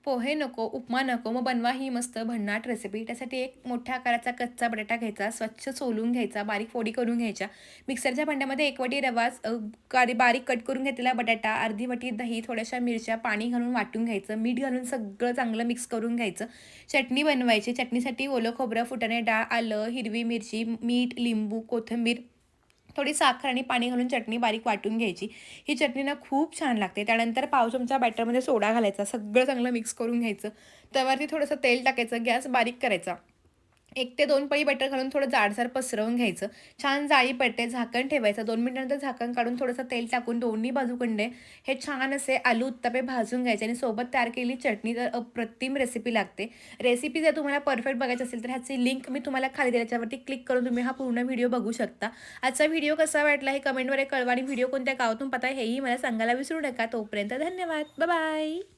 पोहे नको, उपमा नको, मग बनवा ही मस्त भन्नाट रेसिपी. त्यासाठी एक मोठ्या आकाराचा कच्चा बटाटा घ्यायचा, स्वच्छ सोलून घ्यायचा, बारीक फोडी करून घ्यायच्या. मिक्सरच्या भांड्यामध्ये 1 वाटी रवा, बारीक कट करून घेतलेला बटाटा, अर्धी वाटी दही, थोड्याशा मिरच्या, पाणी घालून वाटून घ्यायचं, मीठ घालून सगळं चांगलं मिक्स करून घ्यायचं. चटणी बनवायची. चटणीसाठी ओलं खोबरं, फुटाणे डाळ, आलं, हिरवी मिरची, मीठ, लिंबू, कोथिंबीर, थोडी साखर आणि पाणी घालून चटणी बारीक वाटून घ्यायची. ही चटणी ना खूप छान लागते. त्यानंतर पाव चमचा बॅटरमध्ये सोडा घालायचा. सगळं चांगलं मिक्स करून घ्यायचं. तव्यावरती थोडंसं तेल टाकायचं. गॅस बारीक करायचा. 1 ते 2 पळी बटर घालून थोडं जाडसर पसरवून घ्यायचं. छान जाळी पडते, झाकण ठेवायचं. 2 मिनिटानंतर झाकण काढून थोडंसं तेल टाकून दोन्ही बाजूकडे हे छान असे आलू उत्तपे भाजून घ्यायचे आणि सोबत तयार केलेली चटणी तर अप्रतिम रेसिपी लागते. रेसिपी जर तुम्हाला परफेक्ट बघायची असेल तर ह्याची लिंक मी तुम्हाला खाली दिली, त्याच्यावरती क्लिक करून तुम्ही हा पूर्ण व्हिडिओ बघू शकता. आजचा व्हिडिओ कसा वाटला हे कमेंटमध्ये कळवा आणि व्हिडिओ कोणत्या गावातून पाहताय हेही मला सांगायला विसरू नका. तोपर्यंत धन्यवाद. बाय.